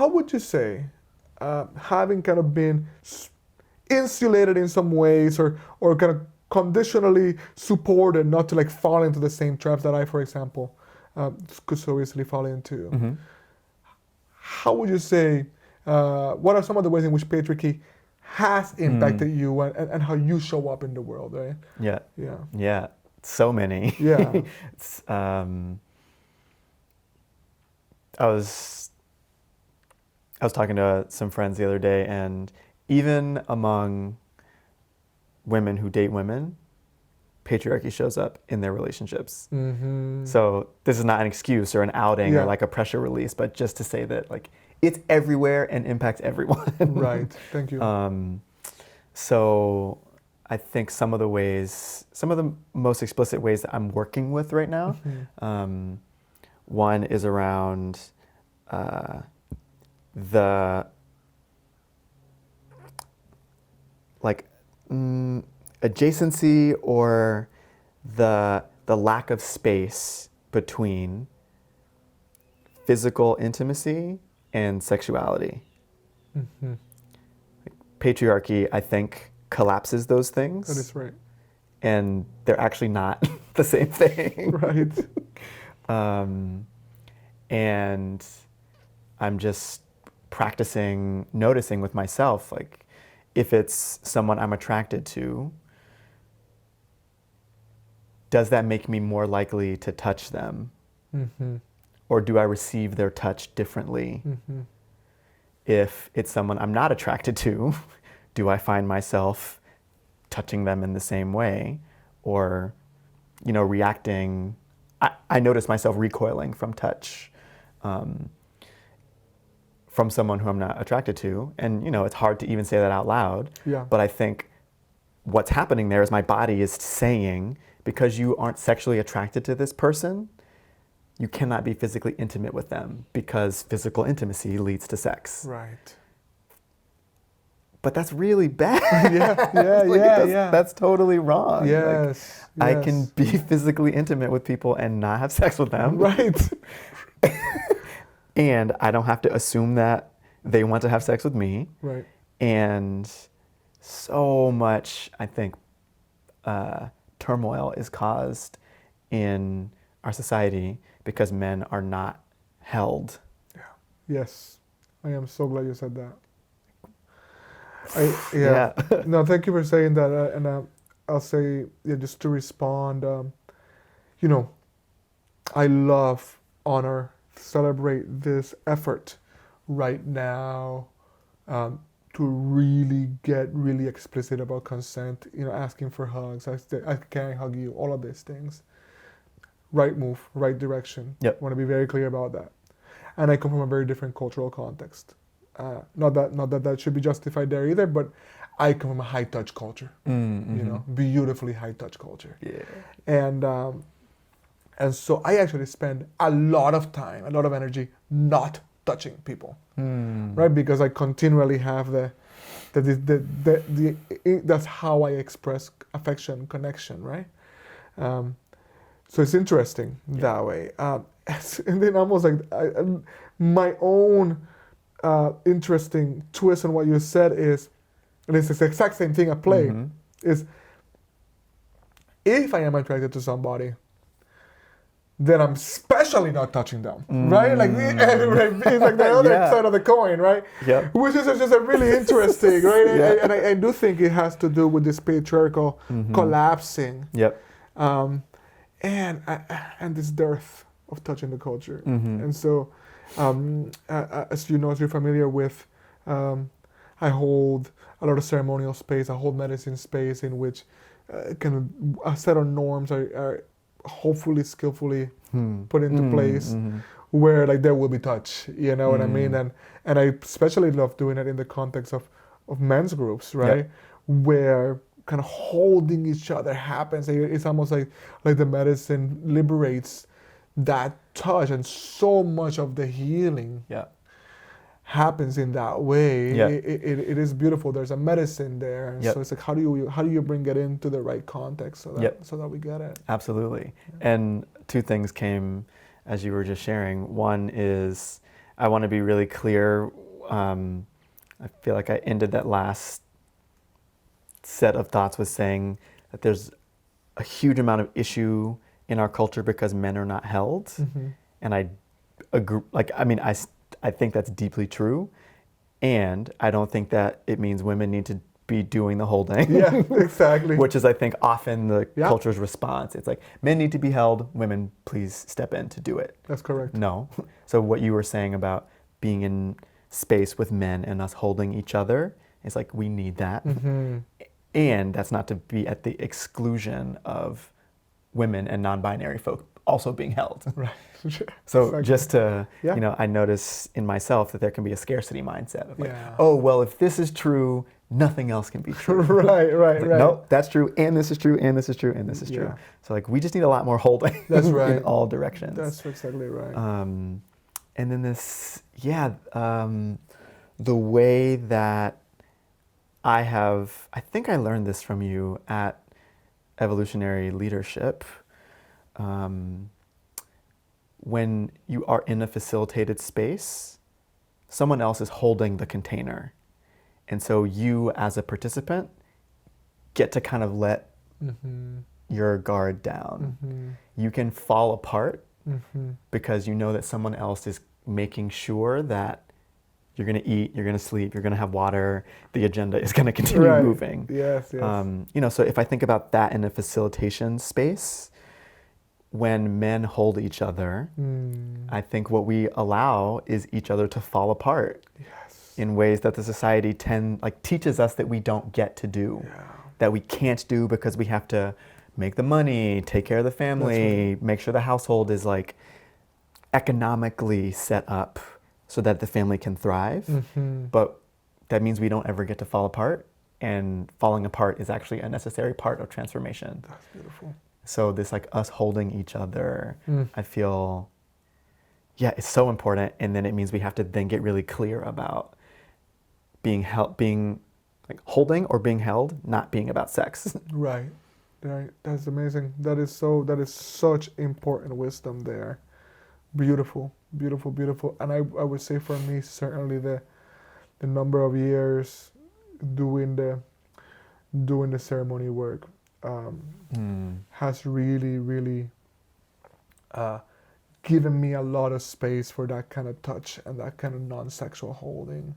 how would you say, having kind of been insulated in some ways, or kind of conditionally supported not to like fall into the same traps that I, for example, could so easily fall into. Mm-hmm. How would you say, what are some of the ways in which patriarchy has impacted you, and how you show up in the world, right? Yeah. Yeah. Yeah. So many. Yeah. It's, I was talking to some friends the other day, and even among women who date women, patriarchy shows up in their relationships. Mm-hmm. So this is not an excuse or an outing or like a pressure release, but just to say that like it's everywhere and impacts everyone. Right. Thank you. So I think some of the most explicit ways that I'm working with right now, one is around the like adjacency or the lack of space between physical intimacy and sexuality. Mm-hmm. Patriarchy, I think, collapses those things. That is right. And they're actually not the same thing. Right. And I'm just practicing noticing with myself, like, if it's someone I'm attracted to, does that make me more likely to touch them? Mm-hmm. Or do I receive their touch differently? Mm-hmm. If it's someone I'm not attracted to, do I find myself touching them in the same way? Or, reacting, I notice myself recoiling from touch from someone who I'm not attracted to. And, it's hard to even say that out loud. Yeah. But I think what's happening there is my body is saying, because you aren't sexually attracted to this person, you cannot be physically intimate with them, because physical intimacy leads to sex. Right. But that's really bad. Yeah. That's totally wrong. Yes. I can be physically intimate with people and not have sex with them. Right. And I don't have to assume that they want to have sex with me. Right. And so much, I think, turmoil is caused in our society because men are not held. Yeah. Yes. I am so glad you said that. No, thank you for saying that. And I'll say, just to respond, I love, honor, celebrate this effort right now to really get really explicit about consent, asking for hugs, I can hug you, all of these things. Right move, right direction. Yep. I want to be very clear about that. And I come from a very different cultural context. Not that should be justified there either, but I come from a high touch culture, beautifully high touch culture. Yeah. And so I actually spend a lot of time, a lot of energy not touching people, right? Because I continually have that's how I express affection, connection, right? So it's interesting that way. And then almost like my own interesting twist on what you said is, and it's the exact same thing at play, is if I am attracted to somebody, then I'm especially not touching them, right? Like it's like the other side of the coin, right? Yeah. Which is just a really interesting, right? And I do think it has to do with this patriarchal collapsing. Yep. And this dearth of touch in the culture. And so, as you know, as you're familiar with, I hold a lot of ceremonial space, I hold medicine space in which kind of a set of norms are hopefully skillfully put into place where like there will be touch, you know what I mean? And I especially love doing it in the context of men's groups, right? Yep. Where kind of holding each other happens. It's almost like the medicine liberates that touch, and so much of the healing happens in that way. Yeah. It is beautiful. There's a medicine there, and Yep. so it's like how do you bring it into the right context so that we get it. Absolutely. And two things came as you were just sharing. One is I want to be really clear. I feel like I ended that last set of thoughts with saying that there's a huge amount of issue in our culture because men are not held. Mm-hmm. And I agree, I think that's deeply true. And I don't think that it means women need to be doing the holding. Yeah, exactly. Which is, I think, often the Yeah. culture's response. It's like, men need to be held, women, please step in to do it. That's correct. No. So what you were saying about being in space with men and us holding each other, it's like, we need that. Mm-hmm. And that's not to be at the exclusion of women and non-binary folk also being held. Right. So Exactly. just to, Yeah. I notice in myself that there can be a scarcity mindset of like, Yeah. oh, well, if this is true, nothing else can be true. Right. Like, nope, that's true, and this is true, and this is true, and this is true. Yeah. So like, we just need a lot more holding That's right. in all directions. That's exactly right. And then this, the way that I think I learned this from you at Evolutionary Leadership. When you are in a facilitated space, someone else is holding the container. And so you, as a participant, get to kind of let Mm-hmm. your guard down. Mm-hmm. You can fall apart Mm-hmm. because you know that someone else is making sure that you're going to eat, you're going to sleep, you're going to have water, the agenda is going to continue Right. moving. Yes. So if I think about that in a facilitation space, when men hold each other, I think what we allow is each other to fall apart Yes. in ways that the society teaches us that we don't get to do, Yeah. that we can't do because we have to make the money, take care of the family, make sure the household is like economically set up so that the family can thrive. Mm-hmm. But that means we don't ever get to fall apart, and falling apart is actually a necessary part of transformation. That's beautiful. So this like us holding each other, I feel, it's so important. And then it means we have to then get really clear about being like holding or being held, not being about sex. Right. Right. That's amazing. That is such important wisdom there. Beautiful, beautiful, beautiful. And I would say for me, certainly the number of years doing the ceremony work has really, really given me a lot of space for that kind of touch and that kind of non-sexual holding.